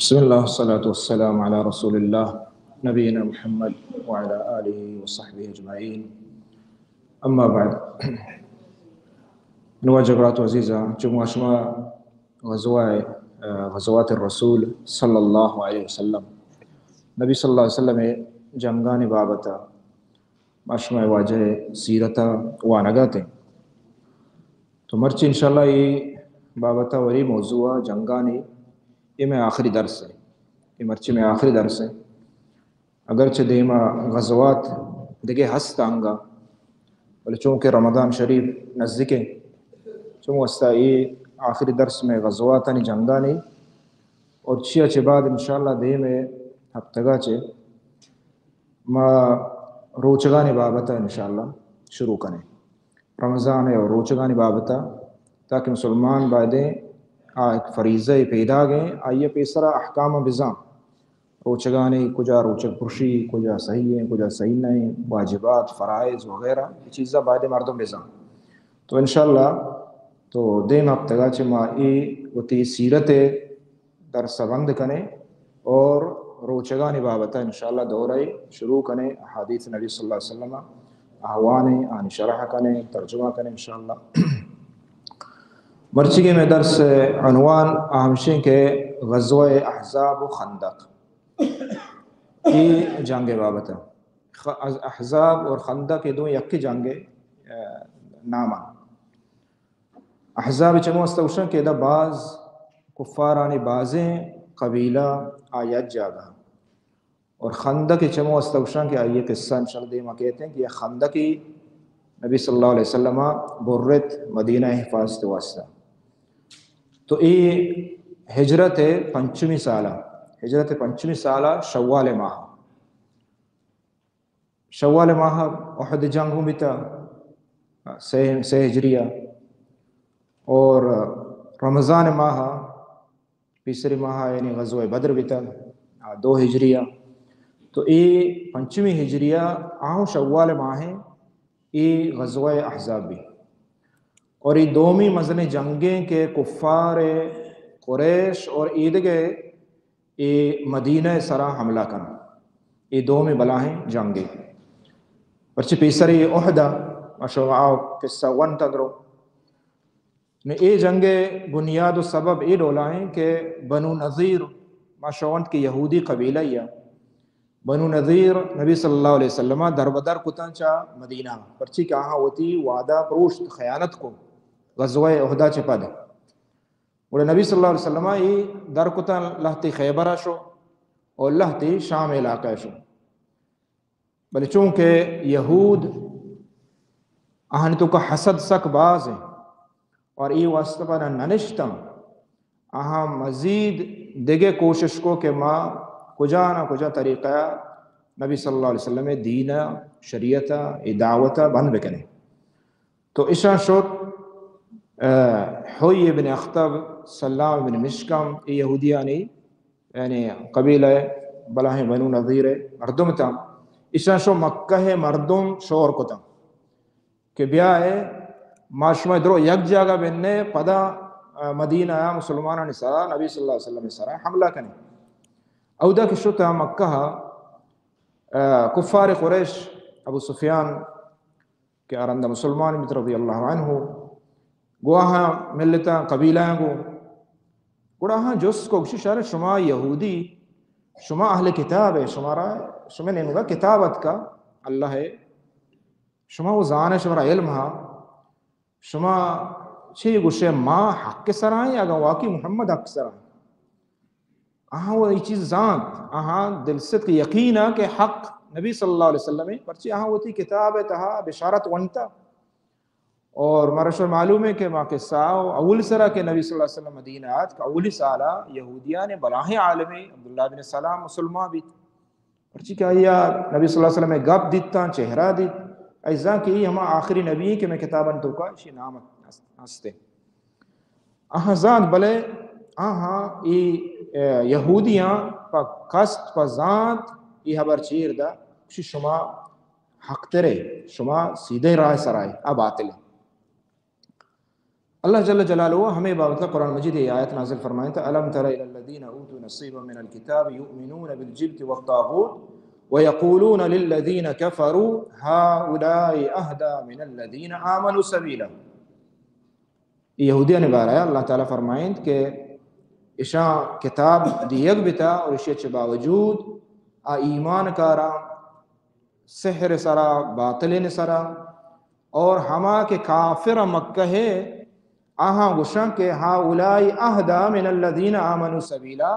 بسم الله والصلاة والسلام على رسول الله نبينا محمد وعلى آله وصحبه أجمعين أما بعد نواجه قرات عزيزة جمع شما غزوات الرسول صلى الله عليه وسلم نبی صلی اللہ علیہ وسلم جنگان بابتا ماشما واجہ سیرتا وانگاتے تو مرچی انشاءاللہ یہ بابتا وری موضوع جنگانی یہ میں آخری درس ہے، یہ مرچی میں آخری درس ہے، اگرچہ دیما غزوات دیکھے ہستا آنگا بلے چونکہ رمضان شریف نزدیک ہے چون وستا یہ آخری درس میں غزواتانی جنگانی اور چیا چے بعد انشاءاللہ دے میں ہفتگا چے ما روچگانی بابتا انشاءاللہ شروع کریں رمضان ہے اور روچگانی بابتا تاکہ مسلمان بعدیں ایک فریضہ پیدا گئے آئیے پیسرا احکام بزام روچگانی کجا روچگ پرشی کجا صحیح ہیں کجا صحیح نہیں واجبات فرائض وغیرہ یہ چیزیں بعد مردم بزام تو انشاءاللہ تو دیم ہفتگا چے ما ای وتی سیرت درس بند کنے اور روچگانی بابتا انشاءاللہ دورے شروع کنے حدیث نبی صلی اللہ علیہ وسلم احوانے آنی شرح کنے ترجمہ کنے انشاءاللہ مرچگی میں درس عنوان اہمشیں کے غزوہ احزاب و خندق یہ جنگ بابتا احزاب اور خندق یہ دو یکی جنگ ناما احزاب چمو استوشن کہ دا بعض کفارانی بازیں قبیلہ آیت جاگا اور خندق چمو استوشن کہ آئیے قصہ انشاءاللہ دیما کہتے ہیں کہ یہ خندقی نبی صلی اللہ علیہ وسلم برت مدینہ حفاظت واسطہ تو یہ ہجرت پنچمی سالہ شوال ماہ احد جنگ ہوں بیتا سے ہجریہ اور رمضان ماہ تیسری ماہ یعنی غزوہ بدر بیتا 2 ہجریہ تو یہ پنچمی ہجریہ آہوں شوال ماہ ہے یہ غزوہ احزاب بھی اور یہ دومی مزن جنگیں کے کفار قریش اور عید کے یہ مدینہ سرا حملہ کرنا یہ دومی بلاہیں جنگیں پرچہ پیسری احدہ مشوعاو قصہ ون تدرو یہ جنگیں بنیاد و سبب یہ ڈولا ہیں کہ بنو نذیر مشوعند کی یہودی قبیلہ یا بنو نذیر نبی صلی اللہ علیہ وسلم در بدر کتن چا مدینہ پرچی کہاں ہوتی وعدہ پروشت خیانت کو غزوہ احدہ چپا دے اور نبی صلی اللہ علیہ وسلم یہ در کتن لہتی خیبرہ شو اور لہتی شام علاقہ شو بلے چونکہ یہود آہن تو کا حسد سک باز ہیں اور یہ واسطہ پر ننشتم آہاں مزید دیگے کوشش کو کہ ماں کجا نہ کجا طریقہ نبی صلی اللہ علیہ وسلم دین شریعت دعوت بند بکنے تو اشان شد حوی بن اخطب سلام بن مشکم یہودیانی یعنی قبیلہ بلاہ بنو نظیر مردم تا اشان شو مکہ مردم شور کتا کہ بیائے معاشمہ درو یک جاگہ بننے پدا مدینہ مسلمانہ نساء نبی صلی اللہ علیہ وسلم سرا حملہ کنے اودا کی شتا مکہ کفار قریش ابو سفیان کے ارندہ مسلمان مت رضی اللہ عنہ گواہاں ملتا قبیلہ گو گوڑاہاں جس کو کسی شہر شما یہودی شما اہل کتاب ہے شما نے مگا کتابت کا اللہ ہے شما وہ زان ہے شما علم ہاں شما چھے گوشے ماں حق کے سرائیں اگر واقعی محمد حق سرائیں آہاں وہ یہ چیز زانت آہاں دل صدق یقین ہے کہ حق نبی صلی اللہ علیہ وسلم پرچی آہاں ہوتی کتاب تہا بشارت ونتا اور مرشور معلوم ہے کہ ماں کے ساو اول سرہ کے نبی صلی اللہ علیہ وسلم مدینہ آت کا اولی سالہ یہودیان بلاہیں عالمی عبداللہ بن سلام مسلمان بھی پرچی کہا یہ نبی صلی اللہ علیہ وسلم گپ دیتا چہرہ دیت ایزاں کہ ہما آخری نبی کہ میں کتاباً تو کا اسی نام ہستے آہاں زان بلے آہاں یہودیاں پا قصد پا زانت یہ حبر چیر دا کسی شما حق ترے شما سیدھے راہ سرائے اب باطل ہے اللہ جل جلالہ ہمیں بابت قرآن مجید یہ آیت نازل فرمائیں تھا الم تر الی الذین اوتوا نصیبا من الکتاب یؤمنون بالجبت والطاغوت ویقولون للذین کفروا هؤلاء اہدی من الذین آمنوا سبیلا. یہودیہ نے بارہ اللہ تعالیٰ فرمائیں کہ اشاں کتاب دیگ بتا اور اشیاء چھ باوجود ایمان کارا سحر سرا باطل سرا اور ہما کے کافر مکہ ہے آہاں گشاں کہ ہاؤلائی اہدا من الذین آمنوا سبیلا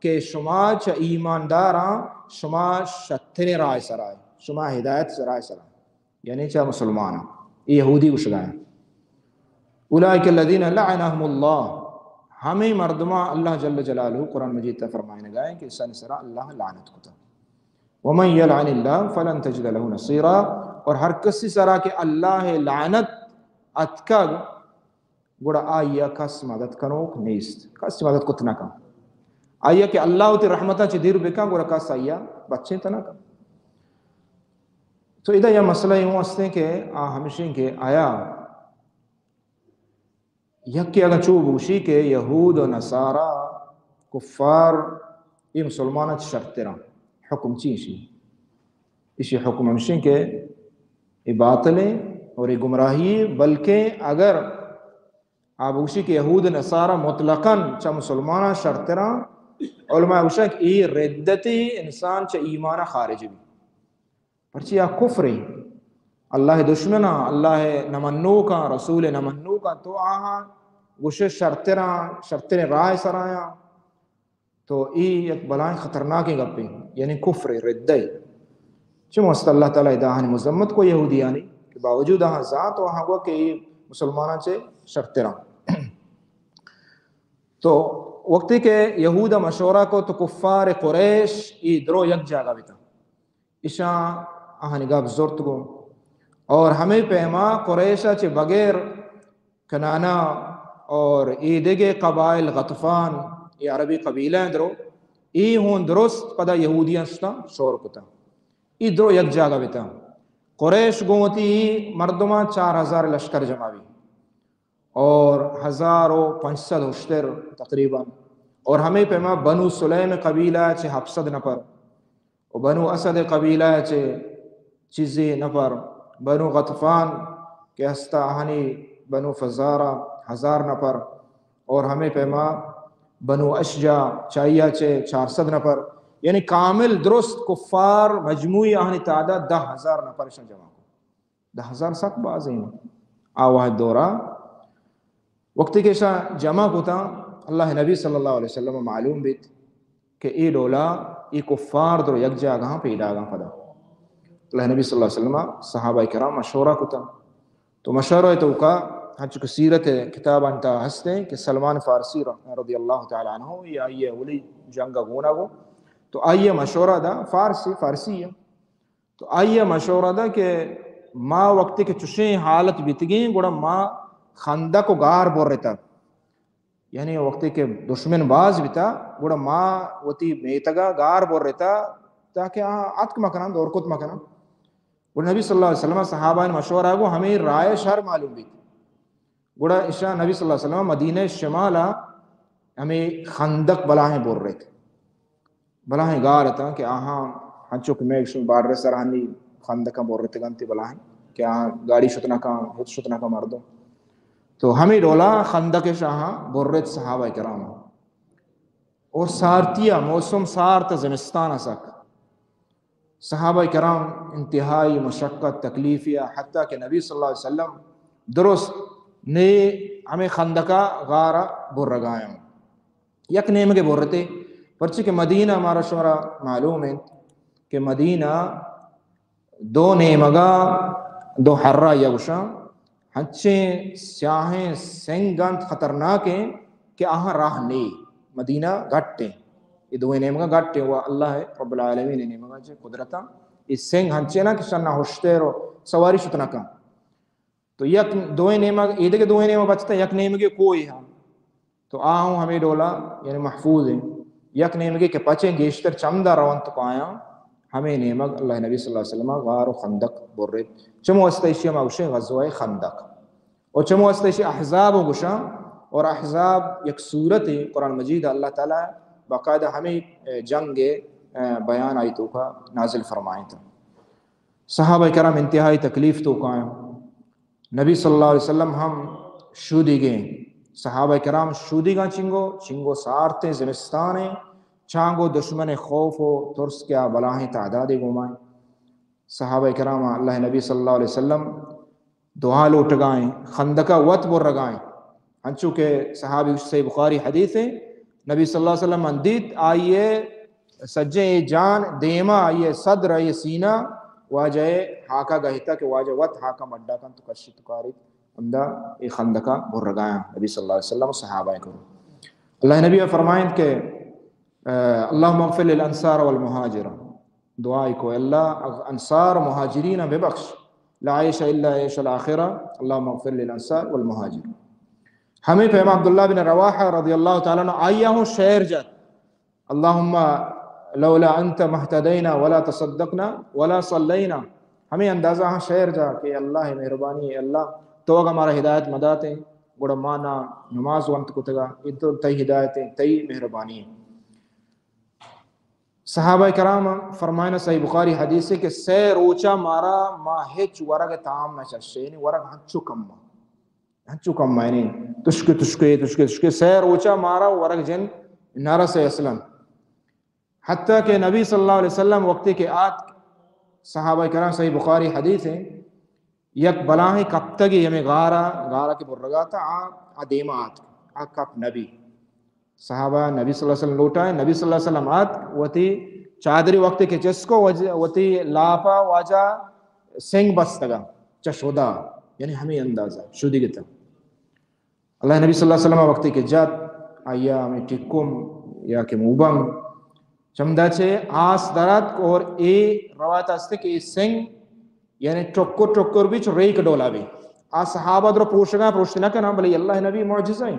کہ شما چ ایمانداراں شما شتر رائے سرائے شما ہدایت سرائے سرائے یعنی چا مسلمان یہودی گشگائیں اولئک الذین لعنہم اللہ ہمیں مردمہ اللہ جل جلالہ قرآن مجید تا فرمائنے گائیں کہ سن سرا اللہ لعنت کتا ومن یلعن اللہ فلن تجد له نصیرا اور ہر کسی سرا کہ اللہ لعنت اتکگ گوڑا آئیا کس مدد کنوک نیست کس مدد کتنا کن آئیا کہ اللہ تی رحمتہ چی دیر بکا گوڑا کس آئیا بچے تنا کن. تو ادھا یہ مسئلہ یوں ہستے کہ ہمشیں کہ آیا یکی اگر چوب اوشی کہ یہود و نصارہ کفار یہ مسلمانہ شرطران حکم چیشی اسی حکم ہمشیں کہ یہ باطل ہے اور یہ گمراہی بلکہ اگر آپ اوشی کہ یہود نصارہ مطلقاً چا مسلمانہ شرطران علماء اوشا کہ یہ ردتی انسان چا ایمانہ خارج بھی پرچی یہ کفر ہے اللہ دشمنہ اللہ نمنو کا رسول نمنو کا تو آہاں گوشے شرطریں رائے سرایاں تو یہ ایک بلائیں خطرناکی گپیں یعنی کفر ردی چون است اللہ تعالیٰ اداہن مذمت کو یہودیانی کہ باوجود آہاں ذات و آہاں گو کہ یہ مسلمانہ چے شرطران. تو وقتی کہ یہودہ مشورہ کو تو کفار قریش ای درو یک جاگا بیتا اشاں آہاں نگاہ بزرت کو اور ہمیں پیما قریشہ چے بغیر کنانا اور ای دیگے قبائل غطفان یہ عربی قبیلہ ہیں درو ای ہون درست پدا یہودیاں شتا شور کتا ای درو یک جاگا بیتا قریش گوتی مردمہ 4000 لشکر جمع بھی اور 1500 اشتر تقریباً اور ہمیں پیما بنو سلیم قبیلہ چے 700 نفر اور بنو اسد قبیلہ چے چیزی نفر بنو غطفان کے ہستا آہنی بنو فزارہ 1000 نفر اور ہمیں پیما بنو اشجع چاہیہ چے 400 نفر یعنی کامل درست کفار مجموعی آہنی تعداد 10,000 نفر شن جمع کو 10,000 سک بازیں آواہ دورہ وقتی کے شاہ جمع کوتا اللہ نبی صلی اللہ علیہ وسلم معلوم بیت کہ ای ڈولا ای کفار در یک جاگاں پیدا گاں پدا اللہ نبی صلی اللہ علیہ وسلم صحابہ کرام مشورہ کوتا تو مشورہ تو کا ہنچ کو سیرت کتاب انتا ہستے کہ سلمان فارسی رضی اللہ تعالی عنہ یہ آئیے ولی جنگا گونا گو تو آئیے مشورہ دا فارسی ہے تو آئیے مشورہ دا کہ ما وقتی کے چشیں حالت بیتگیں گوڑا ما خندق کو گار بور رہتا یعنی وقتی کے دشمن باز بیتا گوڑا ما وتی میتگا گار بور رہتا تاکہ اتک مکنان دور کت مکنان گوڑا نبی صلی اللہ علیہ وسلم صحابہ مشورہ گو ہمیں رائے شہر معلوم بیت گوڑا اشاہ نبی صلی اللہ علیہ وسلم مدینہ شمالہ ہمیں خندق بلاہیں بور رہے تھے بلاہیں گار رہتا کہ آہاں ہنچک میں بار رہے سرحانی خندقہ بور رہے تھے گنتی بلاہیں کہ آہاں گاڑی شتنا کا مردوں تو ہمیں ڈولا خندق شاہاں برت صحابہ کرام اور سارتیہ موسم سارت زمستان اسک صحابہ کرام انتہائی مشقت تکلیفیہ حتیٰ کہ نبی صلی اللہ علیہ وسلم درست نے ہمیں خندقہ غارہ بر رگائیں یک نیم کے برتے پرچہ کہ مدینہ ہمارا شعرہ معلوم ہے کہ مدینہ 2 نیمگا 2 حرہ یوشاں ہنچیں سیاہیں سنگانت خطرناک ہیں کہ آہاں راہ نہیں مدینہ گھٹیں یہ 2 نیمگا گھٹیں وہ اللہ ہے رب العالمین نیمگا جے قدرتا اس سنگ ہنچیں نا کہ شنہ ہوشتے رو سواری شتنا کم تو یک 2 نیمگا ایدھے کے 2 نیمگا بچتا یک نیمگے کوئی ہاں تو آہوں ہمیں ڈولا یعنی محفوظ ہیں یک نیمگے کے پچیں گیشتر چمدہ روان تو آیا ہمیں نیمگ اللہ نبی صلی اللہ علیہ وسلم غار و خندق برد چمو استیشیم اوشے غزوہ خندق اور چمو استش احزاب و گشاں، اور احزاب یک صورت قرآن مجید اللہ تعالیٰ باقاعدہ ہمیں جنگ بیان آئی تو کا نازل فرمائیں تھا. صحابہ کرام انتہائی تکلیف تو قائم، نبی صلی اللہ علیہ وسلم ہم شودی گئیں، صحابہ کرام شودی گاں چنگو سارتے زمستانے چانگو دشمن خوف و ترس کیا بلاہیں تعداد گمائیں. صحابہ کرام اللہ نبی صلی اللہ علیہ وسلم دعا لوٹ گائیں، خندقہ وط بر رگائیں. ہنچو کہ صحابی سے بخاری حدیث ہے، نبی صلی اللہ علیہ وسلم اندیت آئیے سجے جان دیما آئیے صدر آئیے سینہ واجہ ہاکا گہتا کہ واجہ وط ہاکا مڈا کن تو کشی تکاری اندہ ای خندقہ بر رگائیں نبی صلی اللہ علیہ وسلم صحابہ کرو. اللہ نبی فرمائیں کہ اللہم اغفر للانصار والمہاجر، دعائی کو اللہ انصار مہاجرین بے بخش، لا عیش الا عیش الاخرہ اللہم اغفر للانصار والمہاجر. ہمیں پیما عبداللہ بن رواحہ رضی اللہ تعالیٰ عنہ آئیہ ہوں شعر جات، اللہم لولا انت مہتدینا ولا تصدقنا ولا صلینا. ہمیں اندازہ ہاں شعر جا کہ اللہ مہربانی ہے، اللہ تو اگر ہمارا ہدایت مداتیں گوڑا مانا نماز وانت کو تگا ادھر تی ہدایتیں تی مہربانی ہے. صحابہ کرام فرمائنا صحیح بخاری حدیث ہے کہ سیر اوچا مارا ما ہچ ورگ تام نہ چشے، یعنی ورگ ہنچو کم یعنی تشکے سیر اوچا مارا ورگ جن نارا سے اسلم. حتیٰ کہ نبی صلی اللہ علیہ وسلم وقتی کے آت صحابہ کرام صحیح بخاری حدیث ہے یک بلاہیں کب تگی ہمیں غارہ کے برگا تھا دیما آت کپ نبی صحابہ نبی صلی اللہ علیہ وسلم لوٹائیں، نبی صلی اللہ علیہ وسلم آت وتی چادری وقت کے جس کو وتی لاپا واجہ سنگ بستگا چشودا، یعنی ہمیں اندازہ شدی گتا. اللہ نبی صلی اللہ علیہ وسلم وقتی کے جات آیا ہمیں ٹکم یا کہ موبم چمدہ چھے آس درات اور اے روایت آستے کہ سنگ یعنی ٹکر بھی چو ریک ڈولا بھی صحابہ در پروشنا کا نام بلی اللہ نبی معجزہ ہیں،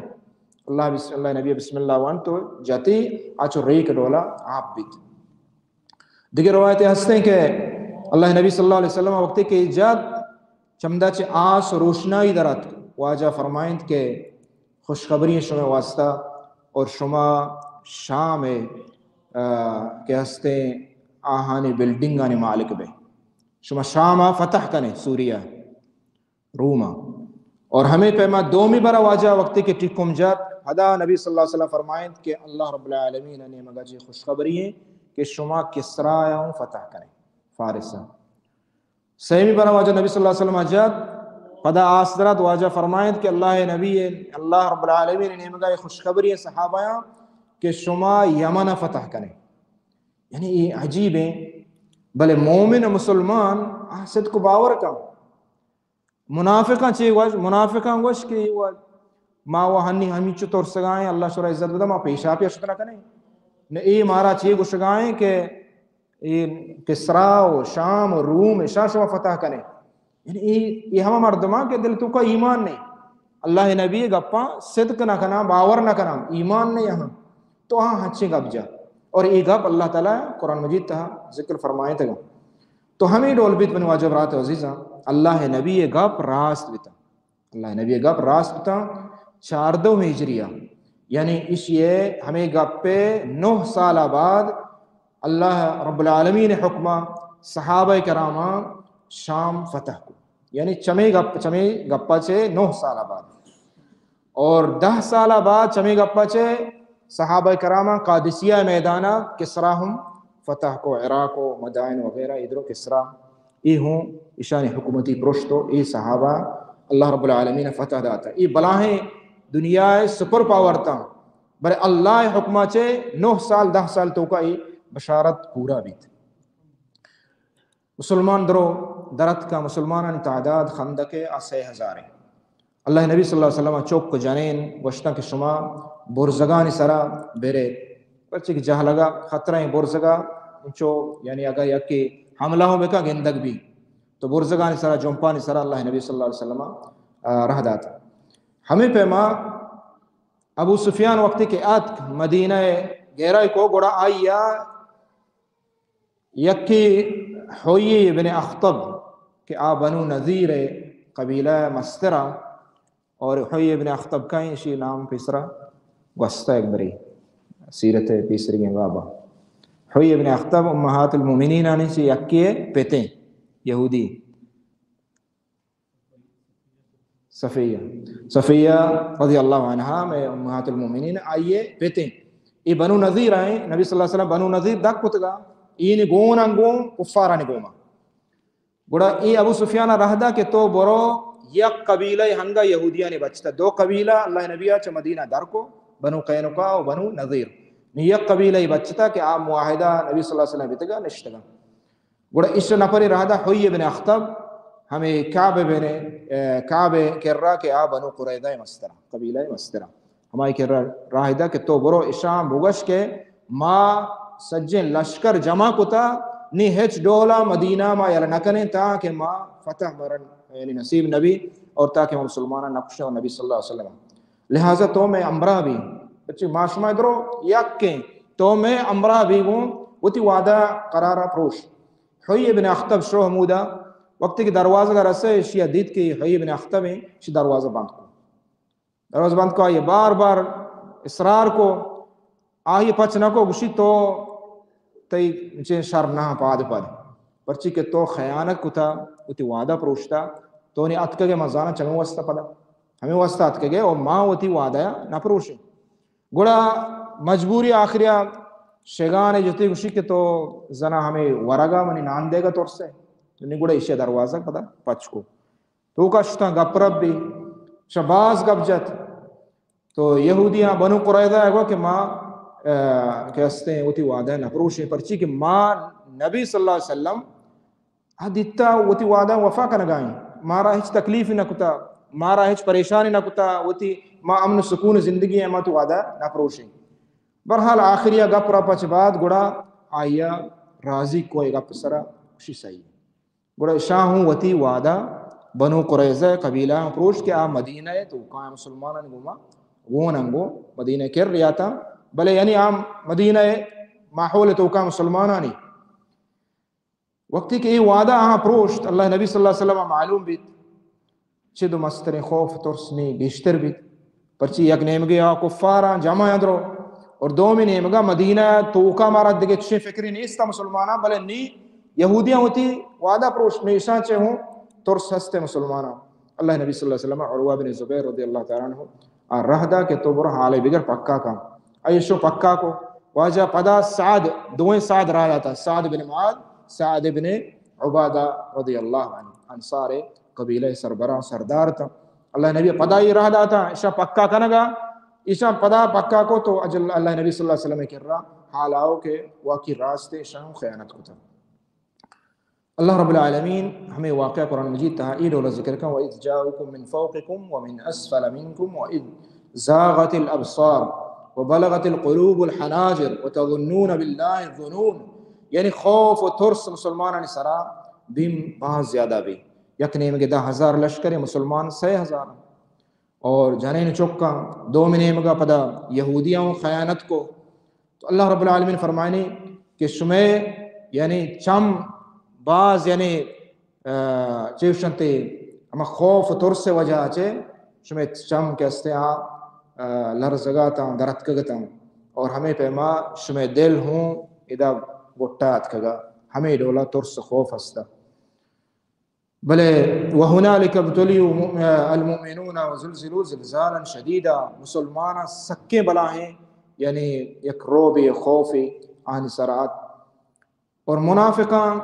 اللہ نبی بسم اللہ وان تو جاتی آچو ریک ڈولا آپ بھی. دیگر روایتیں ہستے ہیں کہ اللہ نبی صلی اللہ علیہ وسلم وقتی کہ ایجاد چمدہ چے آس روشنائی درات واجہ فرمائیں کہ خوشخبری شما واسطہ اور شما شام کہ ہستے آہانی بلڈنگانی مالک بے شما شامہ فتح کنے سوریہ روما. اور ہمیں پیما دومی برا واجہ وقتی کے ٹکم جات ہدا نبی صلی اللہ علیہ وسلم فرمائیں کہ اللہ رب العالمین نے مگا جی خوشخبری ہے کہ شما کسرا ہوں فتح کریں فارسہ. سیمی برا واجہ نبی صلی اللہ علیہ وسلم جات پدا آسدرات واجہ فرمائیں کہ اللہ رب العالمین نے مگا خوشخبری ہے صحابہ کہ شما یمن فتح کریں. یعنی یہ عجیب ہے، بلے مومن مسلمان صدق باور کا منافقاں چی واج منافقاں گوش کہ ما وہ ہنی ہمیں چطور سگائیں اللہ شرع عزت بدا ما پیشا پی اشترا کریں نہ ای مارا چی گوش سگائیں کہ کسرا و شام و روم شاہ شما فتح کریں. یعنی یہ ہمیں مردماں کے دل تو کا ایمان نہیں، اللہ نبی گپاں صدق نہ کنا باور نہ کنا ایمان نہیں یہاں تو ہاں ہچے گپ جا. اور یہ گپ اللہ تعالیٰ قرآن مجید تہا ذکر فرمائے تھا. تو ہمیں ڈول بیت بن واجب رات عزیزاں اللہ نبی گپ راست بتا، اللہ نبی گپ راست بتا 14 ہجریہ یعنی اس یہ ہمیں گپ پہ 9 سال بعد اللہ رب العالمین حکمہ صحابہ کرامہ شام فتح کو، یعنی چمے گپا چھے 9 سال بعد. اور 10 سال بعد چمے گپا چھے صحابہ کرامہ قادسیہ میدانہ کسرا ہم فتح کو، عراق و مدائن وغیرہ ادھر کسرا یہ ہوں اشان حکومتی پرشتو یہ صحابہ اللہ رب العالمین فتح داتا. یہ بلاہیں دنیا سپر پاور تا بلے اللہ حکمہ چھے 9 سال 10 سال تو کا یہ بشارت پورا بھی تھا. مسلمان درو درت کا مسلمانان تعداد خندق 3000 ہیں. اللہ نبی صلی اللہ علیہ وسلم چوک کو جانین وشتا کے شما برزگانی سرا بیرے پرچے کی جہاں لگا خطرہ برزگا انچو یعنی اگر یکی حملہ ہو بکا گندگ بھی تو برزگانی سرا جمپانی سرا اللہ نبی صلی اللہ علیہ وسلم رہ داتا. ہمیں پیما ابو سفیان وقتی کے آت مدینہ گیرائی کو گوڑا آئیا یکی حوی بن اخطب کہ بنو نذیر قبیلہ مسترہ اور حوی ابن اخطب کا شی نام پیسرا وسطہ ایک بری سیرت پیسری کے بابا حوی ابن اخطب امہات المومنین آنے سے یکیے پیتے یہودی صفیہ رضی اللہ عنہا میں امہات المومنین آئیے پیتے یہ بنو نذیر آئیں نبی صلی اللہ علیہ وسلم بنو نذیر دک کتگا این گون انگون کفارانی گوما گوڑا ای ابو سفیان رہدا کہ تو برو یک قبیلہ ہنگا یہودیانی بچتا دو قبیلہ اللہ نبیہ چا مدینہ در کو بنو قینقاع و بنو نذیر یک قبیلہ بچتا کہ آپ معاہدہ نبی صلی اللہ علیہ وسلم بیتگا نشتگا گوڑا اس نفر رہدا حوی بن اخطب ہمیں کعب کر رہا کہ آ بنو قریظہ مسترہ قبیلہ مسترہ ہمائی کر رہا کہ تو برو اشام بگش کے ما سجن لشکر جمع کتا نی ہچ ڈولا مدینہ ما یلا نکنے تاکہ ما فتح مرن یعنی نصیب نبی اور تاکہ ما مسلمانہ نقشہ نبی صلی اللہ علیہ وسلم لہٰذا تو میں امرہ بھی بچی معاشمہ درو یک کے تو میں امرہ بھی ہوں وہ تی وعدہ قرارہ پروش حوی ابن اخطب شروع حمودہ وقت کی دروازہ کا رسے شیعہ دید کی حوی ابن اخطب ہیں شی دروازہ بند کو دروازہ بند کو آئیے بار بار اصرار کو آئیے پچ نہ کو گشی تو تی شر نہ پاد پرچی کہ تو خیانت کتا اتی وعدہ پروشتا تو نے اتکگے مزانہ چمیں واسطہ پدا ہمیں واسطہ اتکگے اور ماں اتی وعدہ نہ پروشے گوڑا مجبوری آخریہ شیگانے جتی گشی کہ تو زنا ہمیں ورگا منی نان دے گا طور سے نہیں گوڑا اسے دروازہ پدا پچ کو تو کشتا گپ رب بھی شباز گپ جت تو یہودیاں بنو قریظہ ہے کہ ماں کہستے ہیں اتی وعدہ نہ پروشیں پرچی کہ ماں نبی صلی اللہ علیہ وسلم دیتا اتی وعدہ وفا کا نگائیں مارا ہچ تکلیف نہ کتا مارا ہچ پریشانی نہ کتا اتی ماں امن سکون زندگی ہے ماں تو وعدہ نہ پروشیں برحال آخریہ گپ را پچ بعد گڑا آئیا راضی کوئی گپ سرا خوشی صحیح گڑا شاہ ہوں وتی وعدہ بنو قریظہ قبیلہ پروش کے آ مدینہ ہے تو کہاں مسلمانہ نے گوما وہ ننگو مدینہ کر ریا تھا بلے یعنی عام مدینہ ماحول تو کا مسلمانہ نہیں وقتی کہ یہ وعدہ آہاں پروشت اللہ نبی صلی اللہ علیہ وسلم معلوم بیت چھ دو مستر خوف ترسنی بیشتر بیت پرچی یک نیمگے کفارا جمع ادرو اور دو میں نیمگا مدینہ تو کا مارا دگے چھ فکری نیستا مسلمانہ بلے نی یہودیاں ہوتی وعدہ پروشت نیشاں چھ ہوں ترس ہستے مسلمانہ اللہ نبی صلی اللہ علیہ وسلم عروہ بن زبیر رضی اللہ تعالیٰ عنہ رہدا کہ تو برا حال بگر پکا کا ایشو پکا کو واجہ پدا سعد دوئیں سعد رہا جاتا سعد بن معاذ سعد بن عبادہ رضی اللہ عنہ انصار قبیلہ سربراہ سردار تھا اللہ نبی پدا ہی رہا جاتا ایشا پکا کنگا ایشا پدا پکا کو تو اجل اللہ نبی صلی اللہ علیہ وسلم کر رہا حال آؤ کہ واقعی راستے ایشا خیانت کو تھا اللہ رب العالمین ہمیں واقعہ قرآن مجید تحائید اور ذکر کا وَإِذْ جَاءُكُم مِّن فَوْقِكُمْ وَمِنْ أَسْفَلَ مِنْكُمْ وَإِذْ زَاغَتِ الْأَبْصَارُ وَبَلَغَتِ الْقُلُوبُ الْحَنَاجِرَ وَتَظُنُّونَ بِاللَّهِ الظُّنُونَ یعنی خوف و ترس مسلمانان سرا بیم بہت زیادہ بھی یکنے میں 10,000 لشکر مسلمان 6,000 اور جنین چکا دو منے مگا پدا یہودیاں خیانت کو تو اللہ رب العالمین فرمائنی کہ شمع یعنی چم بعض یعنی چیوشنتے اما خوف ترس سے وجہ چے شمع چم کہستے ہیں لرزگاتا درتکگتا اور ہمیں پیما شمع دل ہوں ادا گٹات کگا ہمیں ڈولا ترس خوف ہستا بلے وَهُنَالِكَ ابْتُلِيَ الْمُؤْمِنُونَ وَزُلْزِلُوا زِلْزَالًا شَدِيدًا مسلمان سکے بلا ہیں یعنی یک روب خوف آہن سرات اور منافقان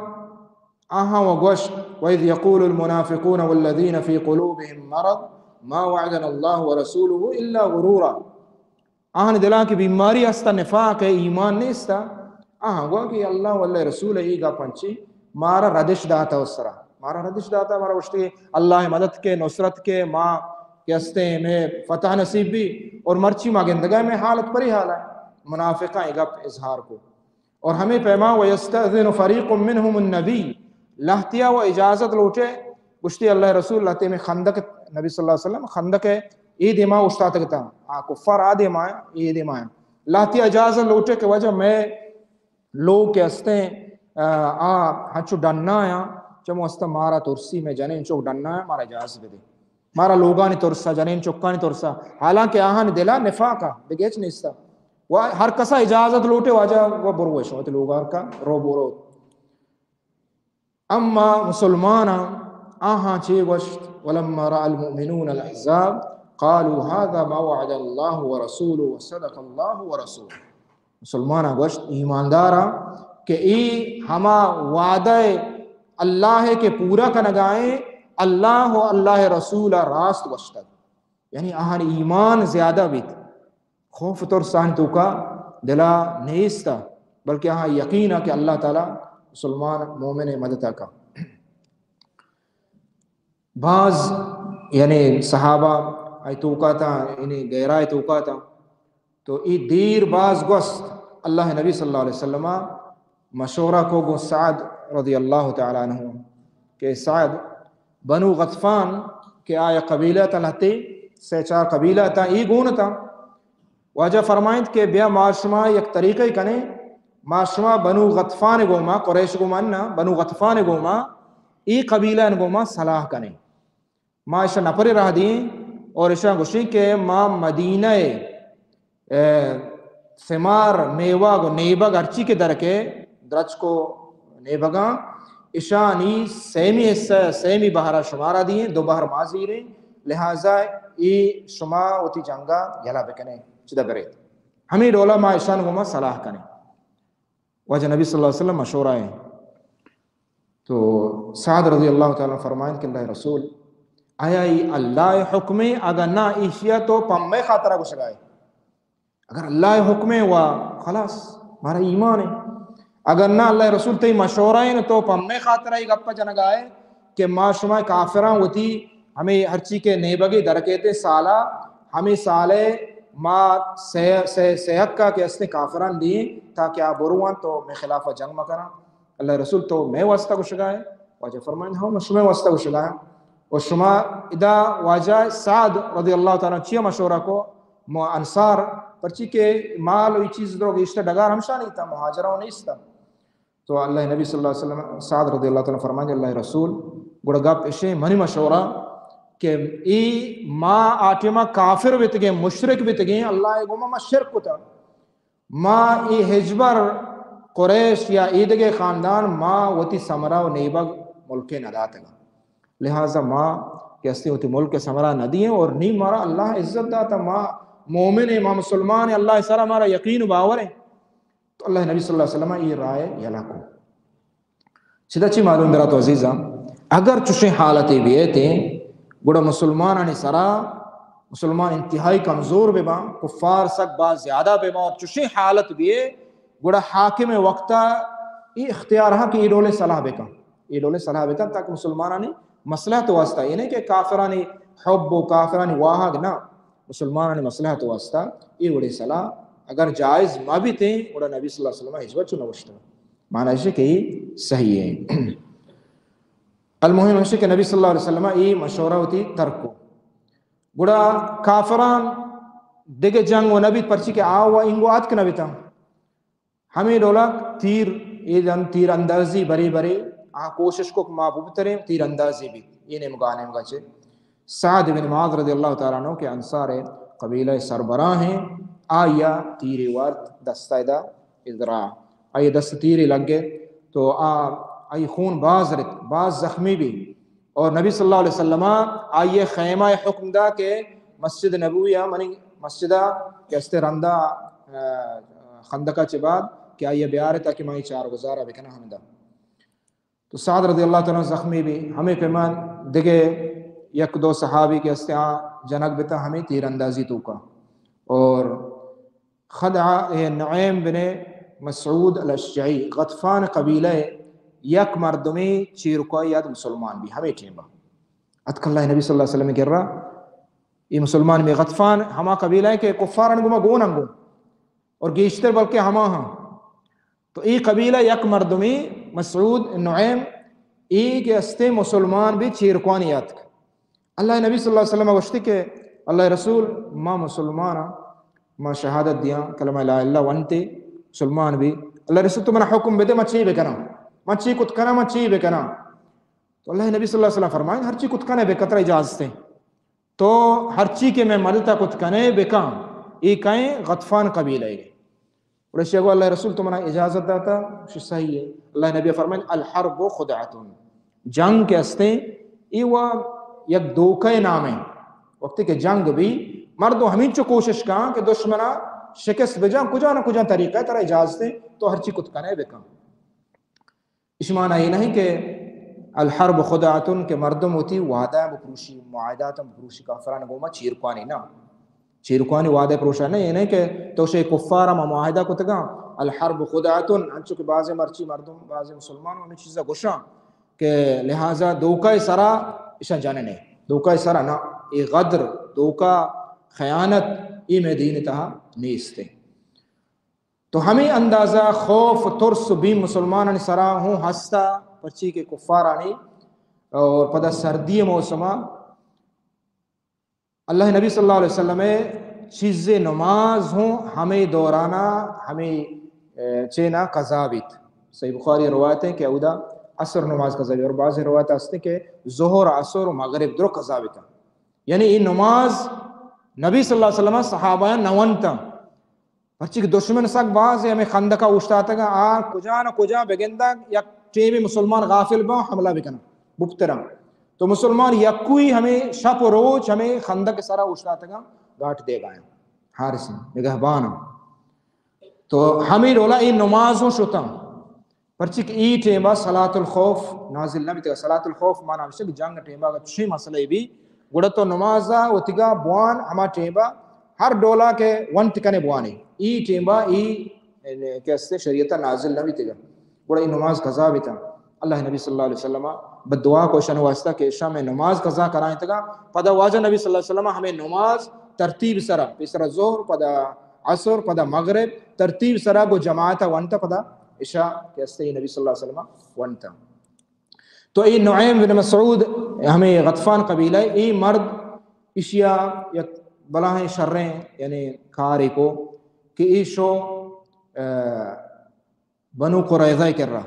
آہاں وگوشت وَإِذْ يَقُولُ الْمُنَافِقُونَ وَالَّذِينَ فِي قُلُوبِهِمْ مَرَضٌ مَا وَعَدَنَا اللَّهُ وَرَسُولُهُ إِلَّا غُرُورًا آہن دلا کی بیماری ہستا نفاق ہے ایمان نیستا آہاں گوا کہ اللہ واللہ رسول ہی گا پنچی مارا ردش داتا اس طرح مارا ردش داتا مارا وشتی اللہ مدد کے نصرت کے ماں کہستے ہیں میں فتح نصیب بھی اور مرچی ماں گندگاہ میں حالت پری حال ہے منافقہ گپ اظہار کو اور ہمیں پیما وَيَسْتَأْذِنُ فَرِيقٌ مِّنْهُمُ النَّبِيِّ لہتیا و اجازت لوٹے گشتی اللہ رسول اللہ تے میں خندق نبی صلی اللہ علیہ وسلم خندق ہے عید امام استاد تکتا کفار آدھے ماں عید امام لہتیا اجازت لوٹے کہ وجہ میں لوگ کے ہستے ہنچو ڈننا ہے چمو ہستا مارا ترسی میں جانے چوک ڈننا ہے مارا اجازت دے مارا لوگانی ترسا جنین چکانی ترسا حالانکہ آہان دلا نفاقا بگیچ نیستا ہر کسا اجازت لوٹے واجہ وہ بروش ہوتے لوگار کا رو برو اما مسلمانا آہاں چی وشت ولما رأى المؤمنون الأحزاب قالوا هذا ما وعد الله ورسوله وصدق الله ورسوله مسلمانا وشت ایماندارا کہ ای ہما وعدہ اللہ کے پورا کنگائیں اللہ و اللہ رسول راست وشتد یعنی آہن ایمان زیادہ بیت خوف ترسان تو کا دلا نیستا بلکہ آہاں یقینا کہ اللہ تعالی مسلمان مومن مددہ کا بعض یعنی صحابہ ای توقع تھا انہیں گہرائی توقع تھا تو ای دیر بعض گوست اللہ نبی صلی اللہ علیہ وسلم مشورہ کو گو سعد رضی اللہ تعالیٰ عنہ کہ سعد بنو غطفان کے آیا قبیلہ تلہتی سے چار قبیلہ تا ای گون تا واجہ فرمائند کہ بیا معاشمہ یک طریقہ کنے معاشمہ بنو غطفان گوما قریش گوما انہا بنو غطفان گوما ای قبیلہ گوما صلاح کنے ما اشا نپری رہ دیں اور اشا گوشی کہ ما مدینہ ثمار میوہ گو نیبگ ارچی کے درکے درچ کو نیبگاں اشانی سیمی حصہ سیمی بہرہ شمارہ دیئے دو بہر ماضی رہیں لہٰذا ای شما ہوتی جنگا یلا بکنے چدہ برے ہمیں ڈولا ما اشان گوما صلاح کنے وجہ نبی صلی اللہ علیہ وسلم مشورہ ہے تو سعد رضی اللہ تعالیٰ فرمائیں کہ اللہ رسول آیا ای اللہ حکمیں اگر نہ ایشیا تو پمے خاطرہ کو شگائے اگر اللہ حکمیں ہوا خلاص ہمارا ایمان ہے اگر نہ اللہ رسول تی مشورہ ہے تو پمے خاطرہ ہی گپا جنگائے کہ ما شما کافران ہوتی ہمیں ہر چی کے نیبگی درکیتے سالہ ہمیں سالے ما صحت کا کہ اس نے کافران دیئے تاکہ آپ بروان تو میں خلاف جنگ مکنا اللہ رسول تو میں واسطہ کو شگائے واجہ فرمائیں ہاں شما واسطہ کو شگائے اور شما ادا واجہ سعد رضی اللہ تعالیٰ چیہ مشورہ کو انصار پرچی کے مال و چیز درو گیشتہ ڈگار ہمشہ نہیں تھا مہاجرہ نہیں تھا تو اللہ نبی صلی اللہ علیہ وسلم سعد رضی اللہ تعالیٰ فرمائیں اللہ رسول گوڑا گپ اشے منی مشورہ کہ ای ما آٹیما کافر بیتگیں مشرک بیتگیں اللہ گوما ما شرک کو تھا ما ای حجبر قریش یا ایدگے خاندان ما وتی سمرہ و نیبگ ملک نداتگا لہٰذا ما کیسے ہوتی ملک سمرہ ندییں اور نہیں مارا اللہ عزت داتا ما مومن ہے ما مسلمان ہے اللہ سارا ہمارا یقین و باور ہے تو اللہ نبی صلی اللہ علیہ وسلم یہ رائے یلا کو چیدہ چی معلوم میرا تو عزیزہ اگر چوشیں حالتیں بھی تھے گوڑا مسلمان آنے سرا مسلمان انتہائی کمزور بے با کفار سک با زیادہ بے با اور چوشیں حالت بھی گوڑا حاکم وقتا یہ اختیار ہاں کہ یہ ڈولے صلاح بے کا تاکہ مسلمان آنے مسئلہ تو واسطہ یہ نہیں کہ کافرانی حب و کافرانی واہگ نہ مسلمانانی مسئلہ تو واسطہ یہ وڑی صلاح اگر جائز ما بھی تھے وڑا نبی صلی اللہ علیہ وسلم حجبت چو نوشتا معنی ہے کہ یہ صحیح ہے المہم ہے کہ نبی صلی اللہ علیہ وسلم یہ مشورہ ہوتی ترک کو گوڑا کافران دیگے جنگ و نبی پرچی کے آو و انگو آت کے نبی تھا ہمیں ڈولا تیر اندازی بری بری کوشش کو محبوب ترے تیر اندازی بھی یہ نہیں مگانے مگا چھے سعد بن معاذ رضی اللہ تعالیٰ عنہ کے انصار قبیلہ سربراہ ہیں آیا تیری وارد دستہ دا ادرا آئی دست تیری لگ گئے تو آئی خون باز زخمی بھی اور نبی صلی اللہ علیہ وسلم آئیے خیمہ حکم دا کہ مسجد نبویہ منی مسجدہ کیستے رندہ خندقہ چباد کہ آئیے بیارے تاکہ مائی چار گزارہ بکنا ہمیں دا تو سعد رضی اللہ تعالیٰ زخمی بھی ہمیں پیمان دگے یک دو صحابی کے استعاں جنگ بتا ہمیں تیر اندازی تو کا اور خدعہ نعیم بن مسعود الاشجعی غطفان قبیلہ یک مردمی چیرکو یاد مسلمان بھی ہمیں ٹھیمبا اتک اللہ نبی صلی اللہ علیہ وسلم کہہ رہا یہ مسلمان میں غطفان ہما قبیلہ ہے کہ کفار انگو ما گون انگو اور گیشتر بلکہ ہما ہاں تو ای قبیلہ یک مردمی مسعود نعیم ای کے استے مسلمان بھی چیرکوانی یاد کر اللہ نبی صلی اللہ علیہ وسلم گوشتی کہ اللہ رسول ما مسلمانا ما شہادت دیا کلمہ لا الہ وانتے مسلمان بھی اللہ رسول تو منا حکم بدے ما چی بکنا ما چی کت کنا ما چی بکنا تو اللہ نبی صلی اللہ علیہ وسلم فرمائیں ہر چی کت کنا بے قطر اجازت ہیں تو ہر چی کے میں مدتا کت کنے بکاں ای کہیں غطفان قبیلہ ہے اور شیخ اللہ رسول تمہارا اجازت داتا صحیح ہے. اللہ نبی فرمائے الحرب خدعتن جنگ کے استے ای وہ یک دوکے نام ہے وقت کہ جنگ بھی مردو ہمیں چو کوشش کہاں کہ دشمنہ شکست بجا کجا نہ کجا طریقہ ہے ترہ اجازت ہے تو ہر چی کت کنے بکاں. اس معنی یہ نہیں کہ الحرب خدعتن کے مردم ہوتی وعدہ بپروشی معاہدات بپروشی کافران گوما چیرکوانی نا چیرکوانی وعدہ پروشا نہیں. یہ نہیں کہ تو شے کفارہ معاہدہ کو تگا الحرب خدعتن انچو کہ بعض مرچی مردم بعض مسلمانوں ہمیں چیزا گوشاں کہ لہٰذا دوکہ سرا اشان جانے نہیں دوکہ سرا نا ای غدر دوکہ خیانت ای میں دین تہا نیستے. تو ہمیں اندازہ خوف ترس بھی مسلمان سرا ہوں ہستا پرچی کے کفارانی اور پدا سردی موسمہ اللہ نبی صلی اللہ علیہ وسلم چیز نماز ہوں ہمیں دورانا ہمیں چینا قضابت. صحیح بخاری روایت ہے کہ اودا عصر نماز قضابت اور بعض روایت ہستے کہ ظہر عصر و مغرب درو قضابت یعنی یہ نماز نبی صلی اللہ علیہ وسلم صحابہ نونتا پرچی کہ دشمن سک باز ہمیں خندقہ اوشتاتا گا کجا نہ کجا بگندہ یا ٹیمی مسلمان غافل با حملہ بکنا بپترا تو مسلمان یکوئی ہمیں شپ و روچ ہمیں خندق سرا اوشتاتا گا گاٹ دے گا حارس نگہبانا. تو ہمیں رولا ای نمازوں شتا پرچی کہ ای ٹیمہ صلاة الخوف نازل نبی تگا. صلاة الخوف مانا ہمشہ کہ جنگ ٹیمہ کا چھ مسئلہ بھی گوڑا تو نمازہ و تگا بوان ہما ٹیمہ ہر ڈولا کے ون ٹکنے بوانے ای ٹیمہ ای کیسے شریعتہ نازل نبی تگا گوڑا ای نماز قضا بھی تھا. اللہ نبی صلی اللہ علیہ وسلم بدعا کو شان واسطہ کہ شام میں نماز قضا کرائیں تگا پدا واجہ نبی صلی اللہ علیہ وسلم ہمیں نماز ترتیب سرا پیسرا ظہر پدا عصر پدا مغرب ترتیب سرا گو جماعتا ونتا پدا عشاء کیسے نبی صلی اللہ علیہ وسلم ونتا. تو ای نعیم بن مسعود ہمیں غطفان قبیلہ ای مرد اشیا یا بلاہیں شریں یعنی کاری کو کہ ای شو بنو قریظہ کر رہا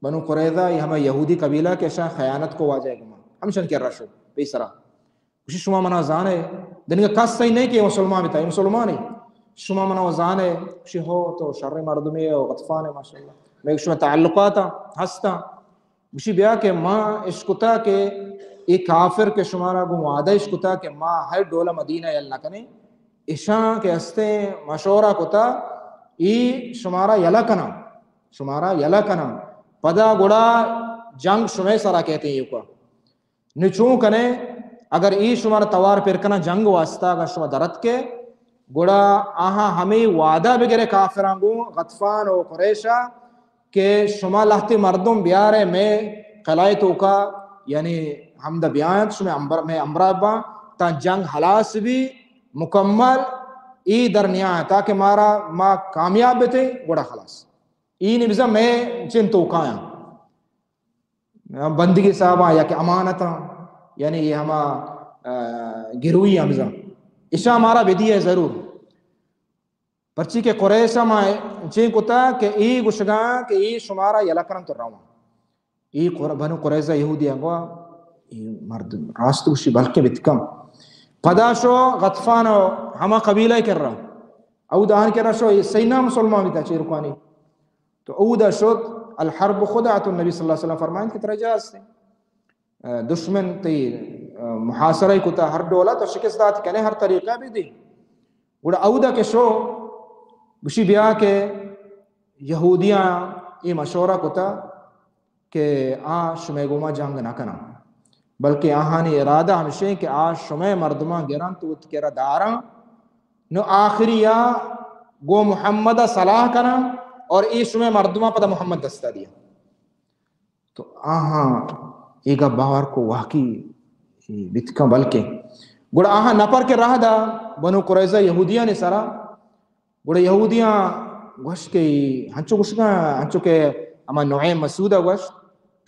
بنو قریظہ یہ ہمیں یہودی قبیلہ کے شاہ خیانت کو واجہ گما ہم شن کر رہا شو پیسرا اسی شما منا زانے دن کا کس صحیح نہیں کہ مسلمان بھی تھا یہ مسلمان ہے شما منا زانے اسی ہو تو شر مردمی و غطفان ہے ماشاءاللہ میں شما تعلقاتا ہستا اسی بیا کہ ماں اشکتا کہ ایک کافر کے شمارا گو وعدہ اشکتا کہ ماں ہر ڈولا مدینہ یل نہ کنے اشاں کے ہستے مشورہ کتا ای شمارا یلا کنا پدا گڑا جنگ شمع سرا کہتے ہیں یہ کو نچوں کنے اگر ای شمارا توار پرکنا جنگ واسطہ اگر شما درد کے گڑا آہاں ہمیں وعدہ بگرے کافران گو غطفان و قریشہ کہ شما لہتی مردم بیارے میں قلعہ تو کا یعنی ہم دا بیانت شما میں امرابا تا جنگ حلاس بھی مکمل ای درنیا ہے تاکہ ما کامیاب بیتے گوڑا خلاص ای نبزا میں چن توقایا بندگی صاحبہ یا کہ امانتا یعنی یہ ہما گروی حمزہ اشا ہمارا بدی ہے ضرور پرچی کے قریشہ ما چین کتا کہ ای گشگاں کہ ای شمارا یلکرن تو رہا ای بنو قریظہ یہودی انگوا مرد راست گوشی بلکہ بتکم پدا شو غطفان ہما قبیلہ کر رہا او دہان کر رہا شو سینہ مسلمان بھی تھا چیرکوانی تو او دا شد الحرب خدعت النبی صلی اللہ علیہ وسلم فرمائیں کہ ترجاز سے دشمن تی محاصرہ کتا ہر ڈولا تو شکست دات کہنے ہر طریقہ بھی دی گوڑا او دا کے شو گوشی بیا کہ یہودیاں یہ مشورہ کتا کہ شمع گوما جنگ نہ کنا بلکہ آہانی ارادہ ہمشہ کہ شمع مردمہ گران تو اتکرہ دارا نو آخری یا گو محمد صلاح کنا اور ای شمع مردمہ پدا محمد دستا دیا تو ایگا باور کو واقعی بتکا بلکہ گوڑا آہاں نپر کے رہ دا بنو قریظہ یہودیاں نے سرا گوڑا یہودیاں گوشت کے ہنچو گوشتگا ہنچو کے اما نعیم مسعودہ گوشت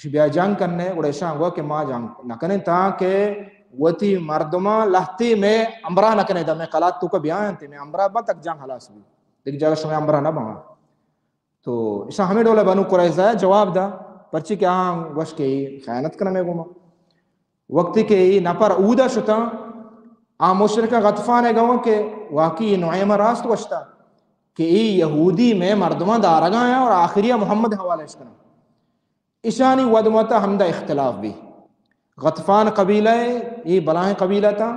بیا جنگ کرنے گوڑا شاہ گوا کہ ماں جنگ نہ کریں تاکہ وتی مردمہ لہتی میں امرہ نہ کریں دا میں قلات تو کا بیان تھی میں امرہ با تک جنگ حلاس بھی لیکن جگہ شمع امرہ نہ بہا تو شاہ ہمیں ڈولا بنو قریظہ جواب دا پرچی کہ گوشت کے خیانت کرنا میں گوما وقتی کہ نپر اودا شتا مشرک غطفان گو کہ واقعی نعیم راست وشتا کہ ای یہودی میں مردمہ دارگاں ہیں اور آخریہ محمد حوالہ اشکنا اشانی ودمتا ہمدہ اختلاف بھی غطفان قبیلہ یہ بلائیں قبیلہ تھا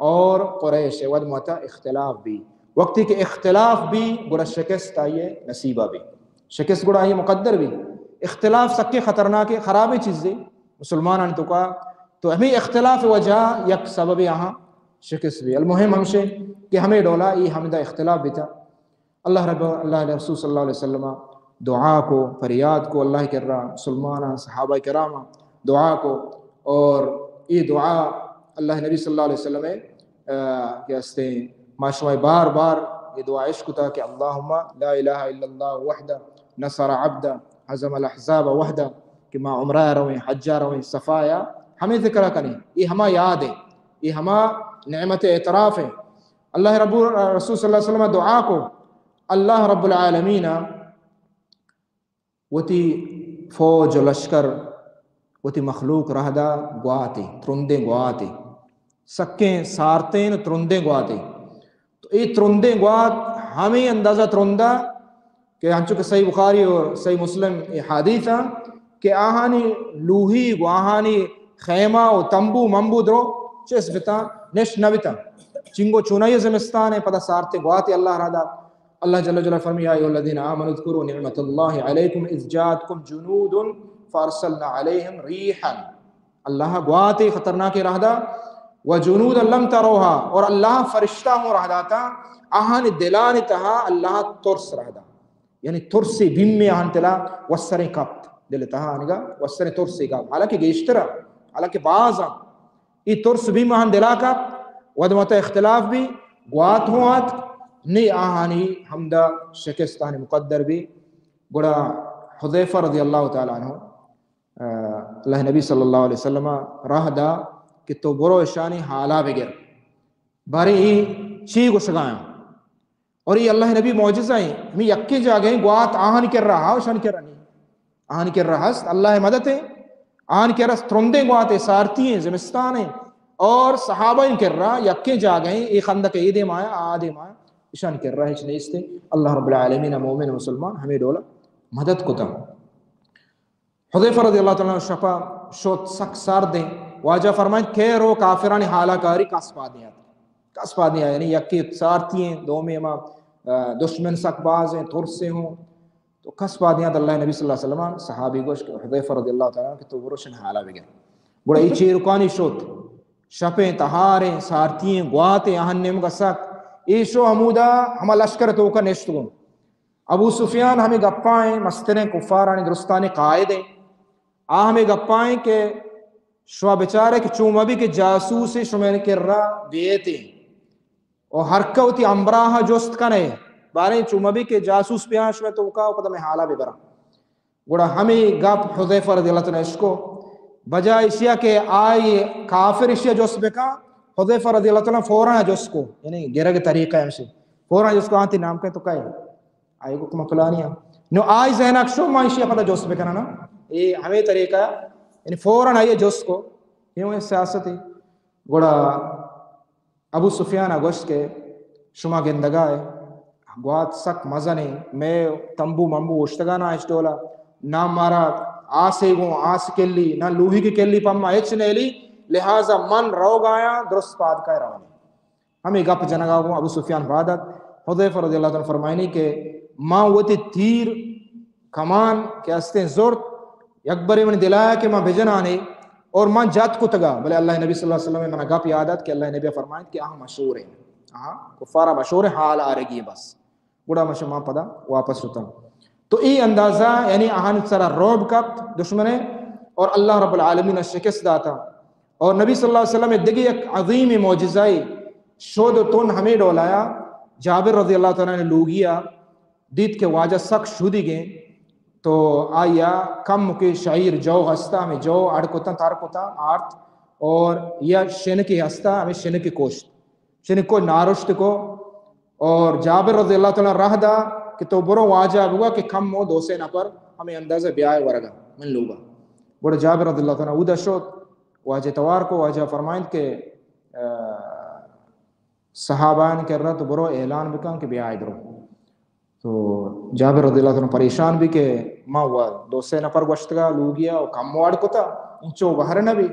اور قریش ودمتا اختلاف بھی وقتی کہ اختلاف بھی گڑا شکست آئیے نصیبہ بھی شکست گڑا آئیے مقدر بھی اختلاف سکے خطرناک خرابی چیزیں مسلمان تو کا تو ہمیں اختلاف وجہ یک سبب یہاں شکست بھی المہم ہم سے کہ ہمیں ڈولا یہ ہمدہ اختلاف بھی تھا اللہ رسول صلی اللہ علیہ وسلم دعا کو فریاد کو اللہ کر رہا مسلمان صحابہ کرام دعا کو اور یہ دعا اللہ نبی صلی اللہ علیہ وسلم کیا استے معاشوہ بار بار یہ دعا عشق تھا کہ اللہم لا الہ الا اللہ وحدہ نصر عبدہ حزم الاحزاب وحدہ کہ ما عمرہ رویں حجہ رویں صفایا ہمیں ذکرہ کریں یہ ہما یاد ہے یہ ہما نعمت اعتراف ہے اللہ رسول صلی اللہ علیہ وسلم دعا کو اللہ رب العالمین وتی فوج لشکر وتی مخلوق رہدا گواتے ترندے گواتے سکیں سارتیں ترندے گواتے تو یہ ترندے گوات ہمیں اندازہ ترندہ کہ ہنچو کہ صحیح بخاری اور صحیح مسلم یہ حدیث ہے کہ آہانی لوہی گو آہانی خیمہ و تمبو ممبو درو چیس بتا نش نبتا چنگو چونائی زمستان ہے پتہ سارتے گواتے اللہ رہدا اللہ جل جلالہ فرمی یا ایھا الذین آمنوا اذکروا نعمت اللہ علیکم اذ جاءتکم جنود فارسلنا علیہم ریحا اللہ گواتے خطرناک رہدا وجنود لم تروہا اور اللہ فرشتہ ہوں رہدا تا آہان دلان تہا اللہ ترس رہدا یعنی ترسی بھیم میں آہان تلا وسریں کپت دل تہا آنگا وسریں ترسی کپت حالانکہ گیشترہ حالانکہ بعضا یہ ترس بھیم آہان دلا کپت ودمت اختلاف بھی گوات ہوات نی آہانی حمدہ شکستانی مقدر بھی گڑا حذیفہ رضی اللہ تعالیٰ عنہ اللہ نبی صلی اللہ علیہ وسلم راہ دا کہ تو برو اشانی حالا بگر باری ہی چی گشگایا اور یہ اللہ نبی معجزہ ہیں ہمیں یکی جا گئیں گوات آہن کر رہا شان کر رہا نہیں آہن کر رہا ہے اللہ مدد ہے آہن کر رہا ترندے گواتے سارتی ہیں زمستان ہیں اور صحابہ ان کر رہا یکی جا گئیں ایک خندق عید مایا آدھے مایا اشان کر رہا ہے چنیستے اللہ رب العالمین مومن مسلمان ہمیں دولا مدد کو تم حذیفہ رضی اللہ تعالیٰ شفا شوت سک سار دیں واجہ فرمائیں کہ رو کافرانی حالا کاری کس پادیاں یعنی یکی سارتی ہیں دو میں دشمن سک باز ہیں ترسے ہوں تو کس پادیاں اللہ نبی صلی اللہ علیہ وسلم صحابی گوشت حذیفہ رضی اللہ تعالیٰ کہ تو بروشن حالا بگر بڑا ای چیرکانی شوت شپیں تہاریں سارتی ہیں گواتیں اہنم کا سک ایشو حمودہ ہما لشکر تو کا نشتگم ابو سفیان ہمیں گپائیں مستریں کفارانی درستانی قائدیں ہمیں گپائیں کہ شوا بچارے کہ چومبی کے جاسوسی شمیر کر رہا بیتے اور حرکوتی امبراہ جوست کنے بارے چومبی کے جاسوس پیان شوے تو کا پتہ میں حالا بھی برا گوڑا ہمیں گپ حذیفہ رضی اللہ تعالیٰ اس کو بجائے اشیاء کہ آئی کافر اشیاء جوست بکا حذیفہ رضی اللہ تعالیٰ فوراں جوست کو یعنی گرہ کے طریقہ ہے ہمشے فوراں جوست کو آنتی نام کہیں تو کہے آئی کو کم فلانیاں نو آئی زہنک شو ماں اشیاء پتہ جوست بکنا نا یہ ہمیں طریقہ ہے یعنی فوراں آئیے جوست کو یہ سیاست ہے گوڑا ابو سفیان گوشت کے شما گندگاہ ہے گوات سک مزہ نہیں میں تمبو ممبو اشتگانا اس ڈولا نہ مارا آسے گو آس کلی نہ لوہی کی کلی پما ایچ نیلی لہذا من رو گایا درست پاد کا روانی ہمیں گپ جنگا گو ابو سفیان بادت حذیفہ رضی اللہ عنہ فرمائنی کہ ماں وتی تیر کمان کے استے زورت یکبری من دلایا کہ ماں بھجن آنے اور ماں جات کو تگا بلے اللہ نبی صلی اللہ علیہ وسلم میں گپ یادت کہ اللہ نبی فرمائن کہ مشہور ہیں کفارہ مشہور ہے حال آ رہی ہے بس بڑا مشہور ماں پدا واپس ہوتا ہوں تو ای اندازہ یعنی آہن سرا روب کپ دشمنے اور اللہ رب العالمین شکست داتا اور نبی صلی اللہ علیہ وسلم دیکھیں ایک عظیم معجزائی شود تون ہمیں ڈولایا جابر رضی اللہ تعالیٰ نے لوگیا دیت کے واجہ سک شودی گئے تو آیا کم کے شعیر جو ہستا ہمیں جو اڑکوتا تارکوتا آرت اور یا شن کی ہستا ہمیں شن کی کوشت شن کو نارشت کو اور جابر رضی اللہ تعالیٰ رہ دا کہ تو برو واجہ ہوا کہ کم ہو دو سے نہ پر ہمیں اندازہ بیائے ورگا من لوگا بڑا جابر رضی اللہ تعالیٰ اودا شوت واجہ توار کو واجہ فرمائند کہ صحابان کر رہا تو برو اعلان بکن کہ بیا ادھر. تو جابر رضی اللہ عنہ پریشان بھی کہ ماں ہوا 2 نفر گوشتگا لو گیا اور کم واڑ کو تھا انچو بہر نبی.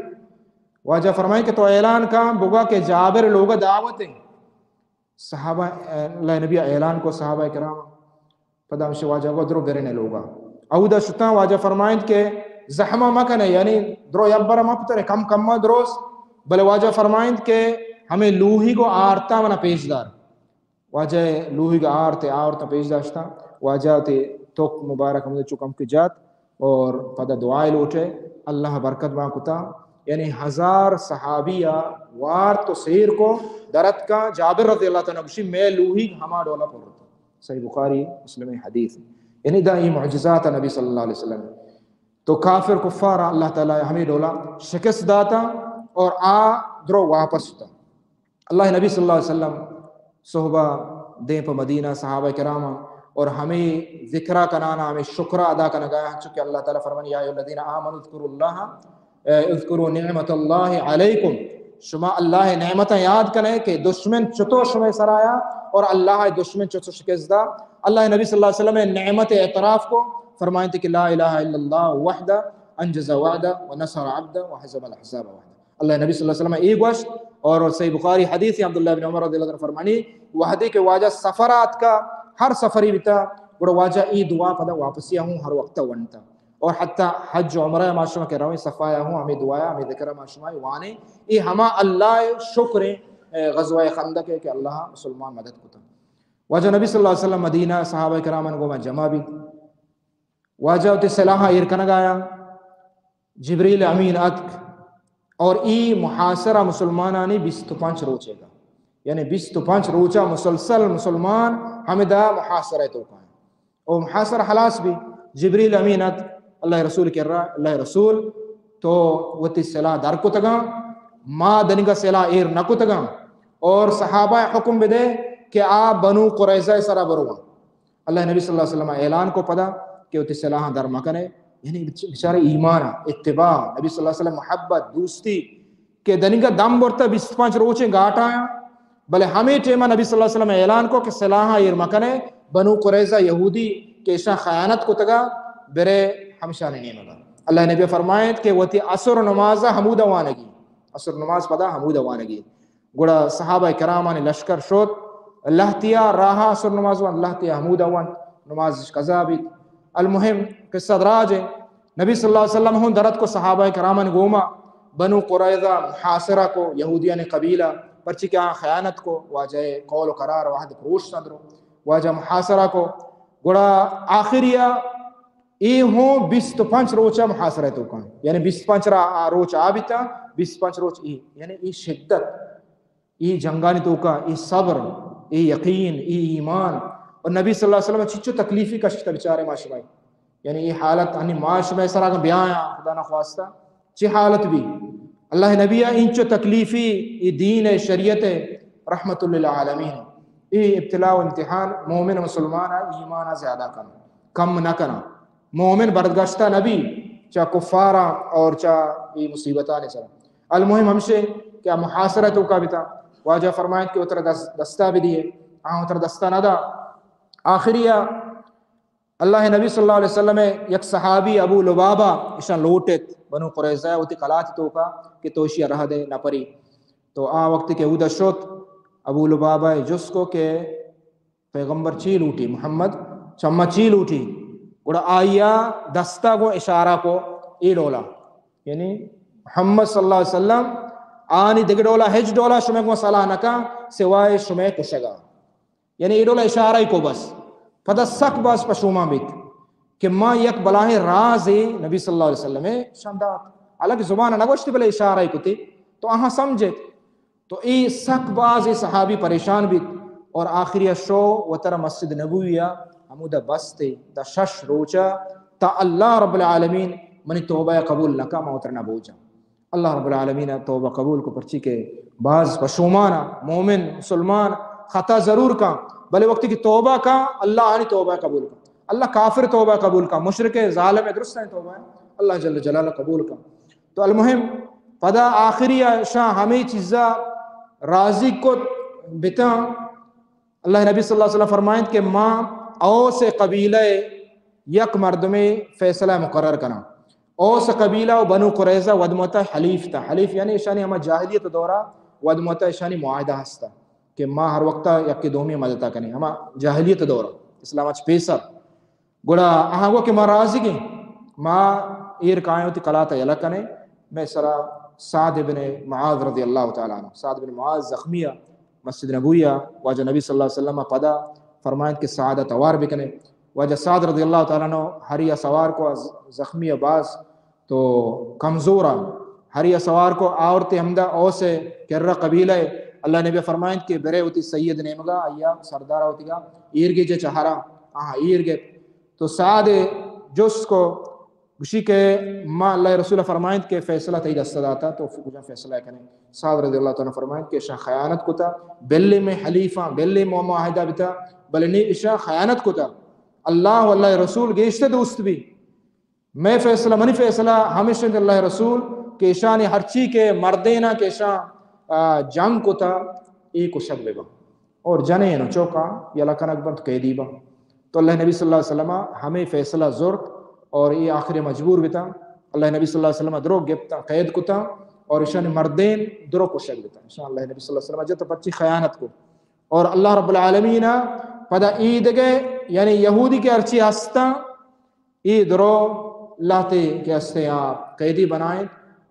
واجہ فرمائیں کہ تو اعلان کا بگا کہ جابر لوگ دعوت ہیں. صحابہ اللہ نبی اعلان کو صحابہ کرام پدا ہمشہ واجہ کو درو برنے لوگا اودا شتا. واجہ فرمائیں کہ زحمہ مکنے یعنی درو یبرا مپتر کم کم دروس. بل واجہ فرمائیں کہ ہمیں لوہی کو آرتا منا پیش دار. واجہ لوہی کا آرتا پیش داشتا. واجہ تے توک مبارک ہمیں چکم کی جات اور پدا دعائے لوٹے اللہ برکت با کتا. یعنی 1000 صحابیہ وار تو سیر کو درت کا جابر رضی اللہ تعالیٰ بشی میں لوہی ہما ڈولا پر رہتا. صحیح بخاری مسلم حدیث. یعنی دا یہ معجزات نبی صلی اللہ علیہ وسلم. تو کافر کفار اللہ تعالیٰ ہمیں ڈولا شکست داتا اور درو واپس ہوتا. اللہ نبی صلی اللہ علیہ وسلم صحبہ دیں پہ مدینہ صحابہ کرام اور ہمیں ذکرہ کنانا ہمیں شکرہ ادا کرنا گیا چونکہ اللہ تعالیٰ فرمانی یا ایھا الذین آمنوا اذکروا اللہ اذکروا نعمت اللہ علیکم. شما اللہ نعمت یاد کریں کہ دشمن چتو شما سرایا اور اللہ دشمن چتو شکست دا. اللہ نبی صلی اللہ علیہ وسلم نعمت اعتراف کو فرمائیں تھے کہ لا الہ الا اللہ وحدہ انجز وعدہ ونصر عبدہ وحزم الاحزاب وحدہ. اللہ نبی صلی اللہ علیہ وسلم ایک وقت اور صحیح بخاری حدیث عبداللہ بن عمر رضی اللہ عنہ فرمانی وحدی کے واجہ سفرات کا ہر سفری بتا بڑا واجہ ای دعا پدا واپسی ہوں ہر وقت ونتا اور حتی حج عمرہ معاشمہ کہہ رہا ہوں صفایا ہوں ہمیں دعایا ہمیں ذکرہ معاشمہ وانے ای ہما اللہ شکر غزوہ خندق ہے کہ اللہ مسلمان مدد کتا. واجہ نبی صلی اللہ علیہ وسلم مدینہ صحابہ کرامن کو میں جمع بھی واجہ اتی سلاحہ ایرکنگ آیا جبریل امین اتک اور ای محاصرہ مسلمانانی 25 روچے گا. یعنی 25 روچہ مسلسل مسلمان ہمیں محاصرہ تو کھائیں اور محاصرہ حلاس بھی جبریل امینت اللہ رسول کر رہا اللہ رسول تو وتی سلاح در کو تگا ما دنگا سلاح ایر نکو تگا اور صحابہ حکم بدے کہ آپ بنو قریظہ سرا بروا. اللہ نبی صلی اللہ علیہ وسلم اعلان کو پدا کہ وتی سلاح در مکنے. یعنی بیچارے ایمان اتباع نبی صلی اللہ علیہ وسلم محبت دوستی کہ دنگا دم برتا 25 روچے گاٹ آیا. بلے ہمیں ٹیمہ نبی صلی اللہ علیہ وسلم اعلان کو کہ سلاحہ ایر مکنے بنو قریظہ یہودی کہ اشاں خیانت کو تگا برے ہمشہ نہیں مگا. اللہ نبی فرمائے کہ وہ تھی عصر نماز حمود وانگی عصر نماز پدا حمود وانگی گوڑا صحابہ کرامانی لشکر شد اللہ تیا راہا عصر نماز وان اللہ تیا حمود وان نماز قضا بھی. المہم قصہ دراج ہے نبی صلی اللہ علیہ وسلم ہوں درد کو صحابہ کرامن گوما بنو قریظہ محاصرہ کو یہودیان قبیلہ پرچی کیا خیانت کو واجہ قول و قرار واحد پروش صدرو واجہ محاصرہ کو گوڑا آخریہ ای ہوں 25 روچہ محاصرہ تو کان یعنی 25 روچ آبیتا 25 روچ ای یعنی ای شدت ای جنگانی تو کا ای صبر ای یقین ای ایمان. اور نبی صلی اللہ علیہ وسلم چچو تکلیفی کشتا بچارے معاشمائی یعنی یہ حالت انہی معاشمہ اس طرح کا بیان خدا نہ خواستہ چی حالت بھی اللہ نبی انچو تکلیفی ای دین شریعت رحمت للعالمین. ای ابتلاء و امتحان مومن مسلمان ایمان زیادہ کرنا کم نہ کرنا. مومن بردگشتہ نبی چاہ کفارہ اور چاہ ای مصیبتان سر. المہم ہمشے کیا محاصرہ تو کا بتا واجہ فرمائیں کہ اتر دستہ بھی دیئے اتر دستہ نہ دا. آخریہ اللہ نبی صلی اللہ علیہ وسلم یک صحابی ابو لبابہ اشان لوٹت بنو قریظہ ہوتی قلات تو کا کہ توشیہ رہ دے نہ پری. تو وقت کے اودا شوت ابو لبابہ جس کو کہ پیغمبر چیل اٹھی محمد چمہ چیل اٹھی گوڑا آیا دستہ کو اشارہ کو ای ڈولا یعنی محمد صلی اللہ علیہ وسلم آنی دگ ڈولا ہج ڈولا شمع کو صلاح نکا سوائے شمع کشگا یعنی ای ڈولا اشارہ ہی کو بس پدا سک باس پشوما بیت کہ ما یک بلاہ راز نبی صلی اللہ علیہ وسلم شاندات حالانکہ زبان نگوشتی بلے اشارہ ہی کتی تو آہاں سمجھے تو ای سک باز صحابی پریشان بیت اور آخری شو و تر مسجد نبویہ ہمودہ بستے دا شش روچا تا اللہ رب العالمین منی توبہ قبول نکا موترنا بوجا. اللہ رب العالمین توبہ قبول کو پرچی کے بعض پشومانا مومن مسلمان خطا ضرور کا بلے وقت کی توبہ کا اللہ آنی توبہ قبول کا اللہ کافر توبہ قبول کا مشرک ظالم درست ہے توبہ اللہ جل جلالہ قبول کا. تو المہم پدا آخری شاہ ہمیں چیزا راضی کو بتا اللہ نبی صلی اللہ علیہ وسلم فرمائیں کہ ماں اوس قبیلہ یک مردم فیصلہ مقرر کنا. اوس قبیلہ و بنو قریظہ ودمتا حلیف تا. حلیف یعنی اشانی ہما جاہلیت دورہ ودمتا اشانی معاہدہ ہستا کہ ماں ہر وقتا یکی دومی مدتا کنے ہما جاہلیت دورہ اسلام اچ پیسر گوڑا آہاں کہ ماں راضی گئیں ماں ایر کائیں ہوتی قلعہ یلا کنے. میں سرا سعد بن معاذ رضی اللہ تعالیٰ عنہ سعد بن معاذ زخمیہ مسجد نبویہ واجہ نبی صلی اللہ علیہ وسلم پدا فرمائیں کہ سعادہ توار بکنے. واجہ سعد رضی اللہ تعالیٰ عنہ ہریہ سوار کو زخمی باز تو کمزورا ہریہ سوار کو آورتے حمدہ او سے کرہ قبیلہ اللہ نبی فرمائیں کہ برے ہوتی سید نیمگا آیا سردارہ ہوتی گا ایرگی جے چہارا ایرگے تو سعد جس کو گوشی کہ ماں اللہ رسول فرمائیں کہ فیصلہ تہی دستا داتا تو کچھ فیصلہ کریں. سعد رضی اللہ تعالیٰ فرمائیں کہ شاہ خیانت کو تا بلی میں حلیفہ بلی میں معاہدہ بتا بلنی اشاہ خیانت کو تا اللہ و اللہ رسول گیشتے دوست بھی میں فیصلہ منی فیصلہ ہمیشہ اللہ رسول کہ اشانی ہرچی کے مردینا کہ اشاہ جنگ کو تا ایک کو شک بے با اور جنے نو چوکا یا لکنک بند قیدی با. تو اللہ نبی صلی اللہ علیہ وسلم ہمیں فیصلہ زورت اور یہ آخر مجبور بتا اللہ نبی صلی اللہ علیہ وسلم درو گپتا قید کتا اور اشان مردین درو کو شک بتا ان شاء اللہ نبی صلی اللہ علیہ وسلم جتا پچی خیانت کو اور اللہ رب العالمین پدا عید گئے یعنی یہودی کے ارچی ہستا ای درو لاتے کے ہستے آپ قیدی بنائیں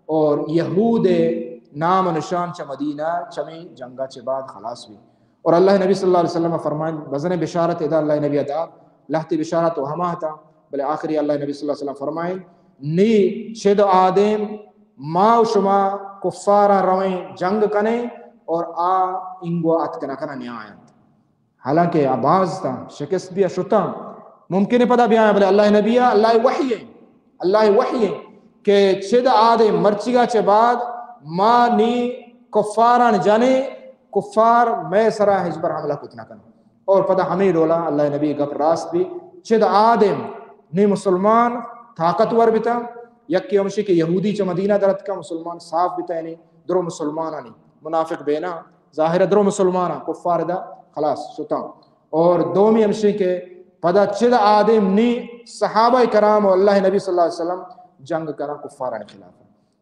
اور یہود نام و نشان چا مدینہ چمی جنگا چے بعد خلاص بھی. اور اللہ نبی صلی اللہ علیہ وسلم فرمائیں بزن بشارت ادا اللہ نبی ادا لہتی بشارت و ہما تھا بلے آخری اللہ نبی صلی اللہ علیہ وسلم فرمائیں نی شد آدم ما و شما کفارا رویں جنگ کنے اور انگو اتکنا کنا نیائیں. حالانکہ آباز تھا شکست بھی اشتا ممکن پدا بھی آئیں بلے اللہ نبی اللہ وحی ہے کہ شد آدم مرچگا چے بعد ما نی کفاران جانے کفار میں سرا حجبر حملہ کتنا کنا اور پدا ہمیں رولا اللہ نبی گپ راست بھی شد آدم نی مسلمان طاقتور بتا یکی ہمشی کہ یہودی چا مدینہ درد کا مسلمان صاف بتا یعنی درو مسلمانہ نہیں منافق بینا ظاہر درو مسلمانہ کفار دا خلاص شتا. اور دومی ہمشی کہ پدا چد آدم نی صحابہ کرام و اللہ نبی صلی اللہ علیہ وسلم جنگ کرا کفارہ خلاف.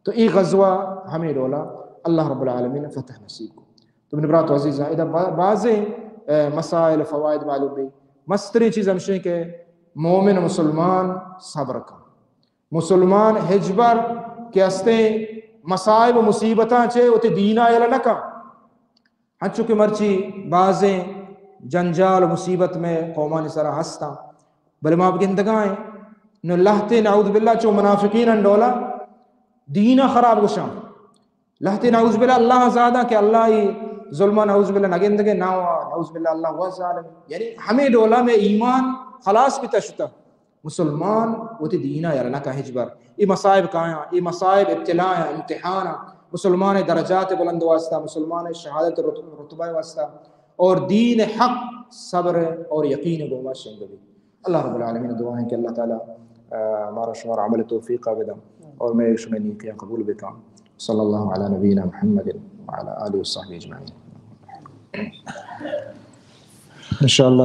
تو ای غزوہ ہمیں رولا اللہ رب العالمین فتح نصیب کو. تو من برات عزیزہ ادھا بعضی مسائل فوائد معلوم بھی مستری چیز ہمشی کہ مومن مسلمان صبر کا مسلمان ہجبر کے ہستے مسائب و مصیبتاں چھے اتے دینہ یلا نکا ہنچو کہ مرچی بعضیں جنجال و مصیبت میں قومانی سرا ہستا بلے ماں بگندگائیں نو لہتے نعوذ باللہ چو منافقین انڈولا دینہ خراب گشاں لہتے نعوذ باللہ اللہ زیادہ کہ اللہ ہی ظلمہ نعوذ باللہ نگندگے نعوذ باللہ اللہ ہوا ظالم یعنی ہمیں ڈولا میں ایمان خلاص بھی تشتا مسلمان وہ تی دینہ یارنا کا حجبر ای مصائب کائیں ای مصائب ابتلاء امتحان مسلمان درجات بلند واسطہ مسلمان شہادت رتبہ واسطہ اور دین حق صبر اور یقین گوما شنگوی. اللہ رب العالمین دعائیں کہ اللہ تعالی ہمارا شمار عمل توفیق بدم اور میں شمع نیکیاں قبول بتا. صلی اللہ علی نبینا محمد وعلی آلہ وصحبہ اجمعین. انشاءاللہ